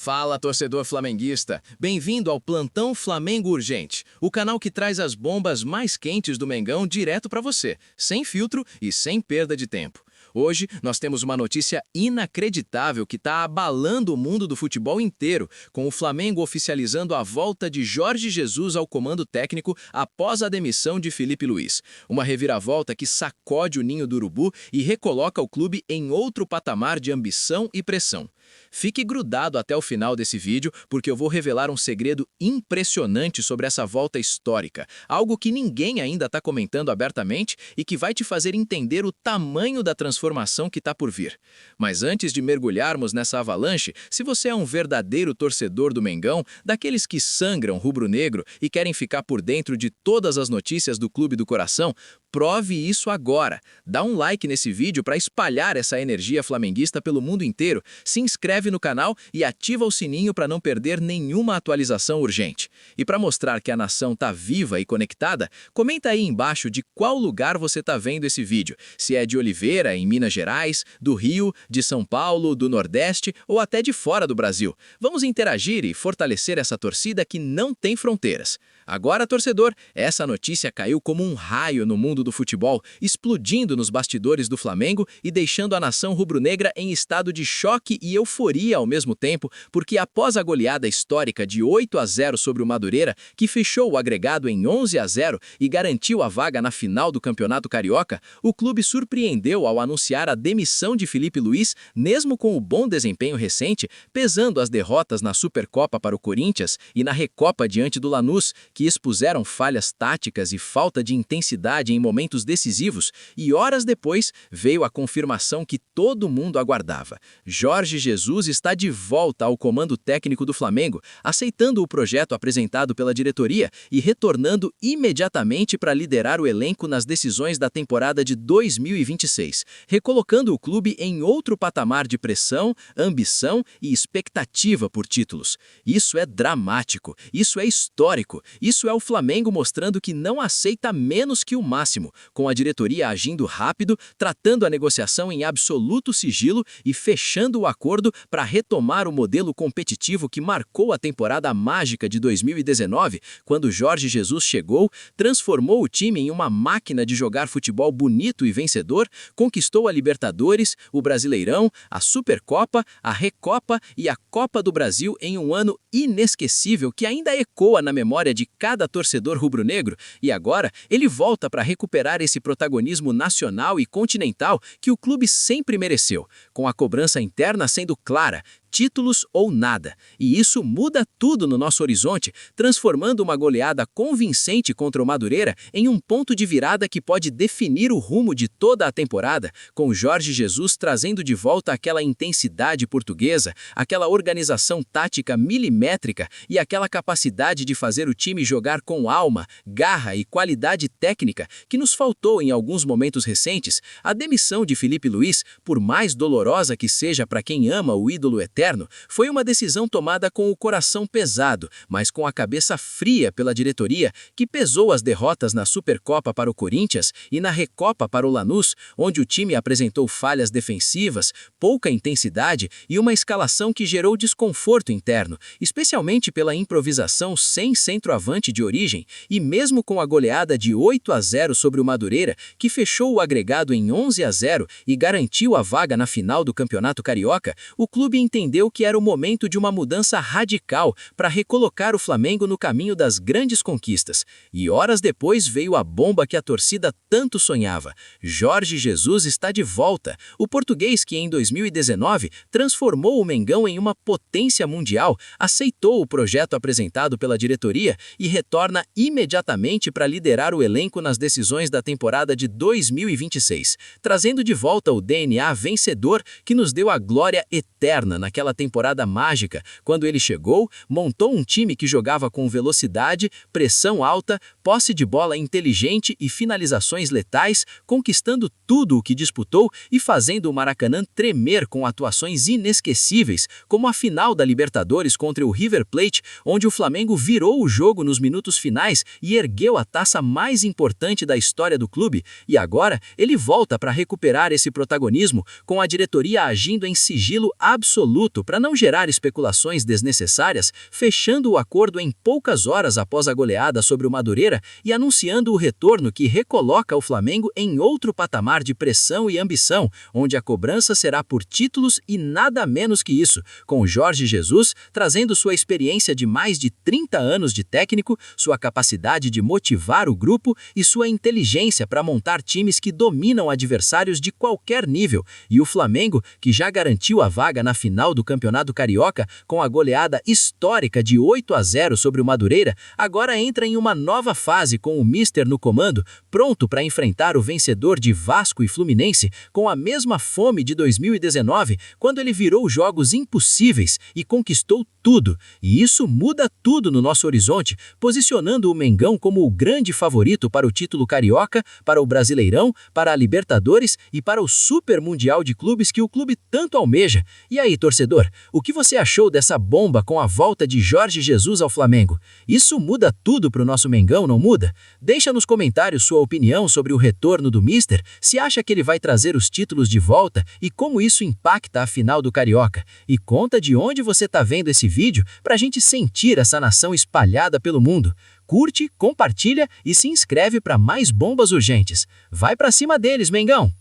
Fala, torcedor flamenguista! Bem-vindo ao Plantão Flamengo Urgente, o canal que traz as bombas mais quentes do Mengão direto para você, sem filtro e sem perda de tempo. Hoje, nós temos uma notícia inacreditável que está abalando o mundo do futebol inteiro, com o Flamengo oficializando a volta de Jorge Jesus ao comando técnico após a demissão de Filipe Luís. Uma reviravolta que sacode o ninho do urubu e recoloca o clube em outro patamar de ambição e pressão. Fique grudado até o final desse vídeo, porque eu vou revelar um segredo impressionante sobre essa volta histórica, algo que ninguém ainda está comentando abertamente e que vai te fazer entender o tamanho da transformação que está por vir. Mas antes de mergulharmos nessa avalanche, se você é um verdadeiro torcedor do Mengão, daqueles que sangram rubro-negro e querem ficar por dentro de todas as notícias do clube do coração, prove isso agora. Dá um like nesse vídeo para espalhar essa energia flamenguista pelo mundo inteiro, se inscreve no canal e ativa o sininho para não perder nenhuma atualização urgente. E para mostrar que a nação está viva e conectada, comenta aí embaixo de qual lugar você está vendo esse vídeo, se é de Oliveira, em Minas Gerais, do Rio, de São Paulo, do Nordeste ou até de fora do Brasil. Vamos interagir e fortalecer essa torcida que não tem fronteiras. Agora, torcedor, essa notícia caiu como um raio no mundo do futebol, explodindo nos bastidores do Flamengo e deixando a nação rubro-negra em estado de choque e euforia ao mesmo tempo, porque após a goleada histórica de 8-0 sobre o Madureira, que fechou o agregado em 11-0 e garantiu a vaga na final do Campeonato Carioca, o clube surpreendeu ao anunciar a demissão de Filipe Luís, mesmo com o bom desempenho recente, pesando as derrotas na Supercopa para o Corinthians e na Recopa diante do Lanús, que expuseram falhas táticas e falta de intensidade em momentos decisivos, e horas depois veio a confirmação que todo mundo aguardava. Jorge Jesus está de volta ao comando técnico do Flamengo, aceitando o projeto apresentado pela diretoria e retornando imediatamente para liderar o elenco nas decisões da temporada de 2026, recolocando o clube em outro patamar de pressão, ambição e expectativa por títulos. Isso é dramático, isso é histórico, isso é o Flamengo mostrando que não aceita menos que o máximo, com a diretoria agindo rápido, tratando a negociação em absoluto sigilo e fechando o acordo para retomar o modelo competitivo que marcou a temporada mágica de 2019, quando Jorge Jesus chegou, transformou o time em uma máquina de jogar futebol bonito e vencedor, conquistou a Libertadores, o Brasileirão, a Supercopa, a Recopa e a Copa do Brasil em um ano inesquecível que ainda ecoa na memória de cada torcedor rubro-negro, e agora ele volta para recuperar esse protagonismo nacional e continental que o clube sempre mereceu, com a cobrança interna sendo clara: títulos ou nada. E isso muda tudo no nosso horizonte, transformando uma goleada convincente contra o Madureira em um ponto de virada que pode definir o rumo de toda a temporada, com Jorge Jesus trazendo de volta aquela intensidade portuguesa, aquela organização tática milimétrica e aquela capacidade de fazer o time jogar com alma, garra e qualidade técnica que nos faltou em alguns momentos recentes. A demissão de Filipe Luís, por mais dolorosa que seja para quem ama o ídolo eterno, foi uma decisão tomada com o coração pesado, mas com a cabeça fria pela diretoria, que pesou as derrotas na Supercopa para o Corinthians e na Recopa para o Lanús, onde o time apresentou falhas defensivas, pouca intensidade e uma escalação que gerou desconforto interno, especialmente pela improvisação sem centroavante de origem, e mesmo com a goleada de 8-0 sobre o Madureira, que fechou o agregado em 11-0 e garantiu a vaga na final do Campeonato Carioca, o clube entendeu que era o momento de uma mudança radical para recolocar o Flamengo no caminho das grandes conquistas. E horas depois veio a bomba que a torcida tanto sonhava. Jorge Jesus está de volta. O português que em 2019 transformou o Mengão em uma potência mundial, aceitou o projeto apresentado pela diretoria e retorna imediatamente para liderar o elenco nas decisões da temporada de 2026, trazendo de volta o DNA vencedor que nos deu a glória eterna naquela temporada mágica, quando ele chegou, montou um time que jogava com velocidade, pressão alta, posse de bola inteligente e finalizações letais, conquistando tudo o que disputou e fazendo o Maracanã tremer com atuações inesquecíveis, como a final da Libertadores contra o River Plate, onde o Flamengo virou o jogo nos minutos finais e ergueu a taça mais importante da história do clube, e agora ele volta para recuperar esse protagonismo, com a diretoria agindo em sigilo absoluto absoluto para não gerar especulações desnecessárias, fechando o acordo em poucas horas após a goleada sobre o Madureira e anunciando o retorno que recoloca o Flamengo em outro patamar de pressão e ambição, onde a cobrança será por títulos e nada menos que isso, com Jorge Jesus trazendo sua experiência de mais de 30 anos de técnico, sua capacidade de motivar o grupo e sua inteligência para montar times que dominam adversários de qualquer nível, e o Flamengo, que já garantiu a vaga na final do Campeonato Carioca com a goleada histórica de 8-0 sobre o Madureira, agora entra em uma nova fase com o Mister no comando, pronto para enfrentar o vencedor de Vasco e Fluminense com a mesma fome de 2019, quando ele virou jogos impossíveis e conquistou tudo. E isso muda tudo no nosso horizonte, posicionando o Mengão como o grande favorito para o título carioca, para o Brasileirão, para a Libertadores e para o Super Mundial de Clubes que o clube tanto almeja. E aí, torcedor, o que você achou dessa bomba com a volta de Jorge Jesus ao Flamengo? Isso muda tudo para o nosso Mengão, não muda? Deixa nos comentários sua opinião sobre o retorno do Mister, se acha que ele vai trazer os títulos de volta e como isso impacta a final do Carioca. E conta de onde você está vendo esse vídeo para a gente sentir essa nação espalhada pelo mundo. Curte, compartilha e se inscreve para mais bombas urgentes. Vai para cima deles, Mengão!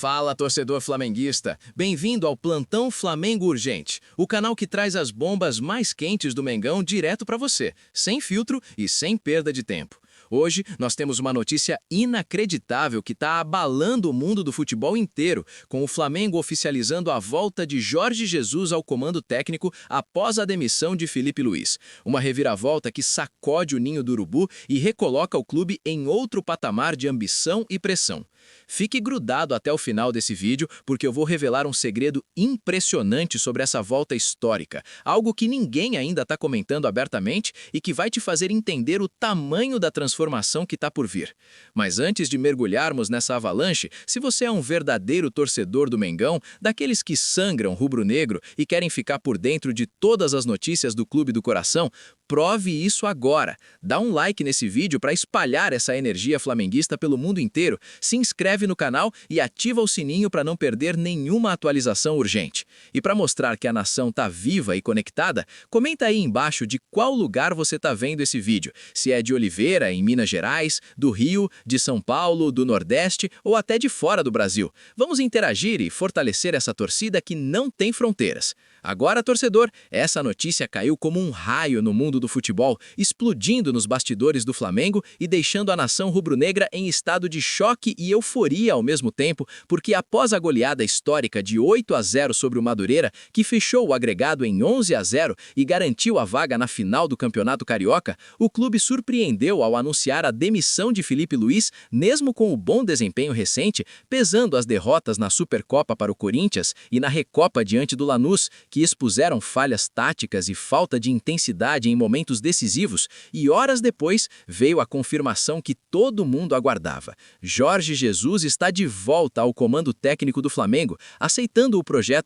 Fala, torcedor flamenguista! Bem-vindo ao Plantão Flamengo Urgente, o canal que traz as bombas mais quentes do Mengão direto para você, sem filtro e sem perda de tempo. Hoje, nós temos uma notícia inacreditável que está abalando o mundo do futebol inteiro, com o Flamengo oficializando a volta de Jorge Jesus ao comando técnico após a demissão de Felipe Luiz. Uma reviravolta que sacode o ninho do urubu e recoloca o clube em outro patamar de ambição e pressão. Fique grudado até o final desse vídeo, porque eu vou revelar um segredo impressionante sobre essa volta histórica, algo que ninguém ainda está comentando abertamente e que vai te fazer entender o tamanho da transformação que está por vir. Mas antes de mergulharmos nessa avalanche, se você é um verdadeiro torcedor do Mengão, daqueles que sangram rubro-negro e querem ficar por dentro de todas as notícias do Clube do Coração, prove isso agora. Dá um like nesse vídeo para espalhar essa energia flamenguista pelo mundo inteiro, se inscreve no canal e ativa o sininho para não perder nenhuma atualização urgente. E para mostrar que a nação tá viva e conectada, comenta aí embaixo de qual lugar você está vendo esse vídeo, se é de Oliveira, em Minas Gerais, do Rio, de São Paulo, do Nordeste ou até de fora do Brasil. Vamos interagir e fortalecer essa torcida que não tem fronteiras. Agora, torcedor, essa notícia caiu como um raio no mundo do futebol, explodindo nos bastidores do Flamengo e deixando a nação rubro-negra em estado de choque e euforia ao mesmo tempo, porque após a goleada histórica de 8-0 sobre o Madureira, que fechou o agregado em 11-0 e garantiu a vaga na final do Campeonato Carioca, o clube surpreendeu ao anunciar a demissão de Felipe Luiz, mesmo com o bom desempenho recente, pesando as derrotas na Supercopa para o Corinthians e na Recopa diante do Lanús, que expuseram falhas táticas e falta de intensidade em momentos decisivos, e horas depois veio a confirmação que todo mundo aguardava. Jorge Jesus está de volta ao comando técnico do Flamengo, aceitando o projeto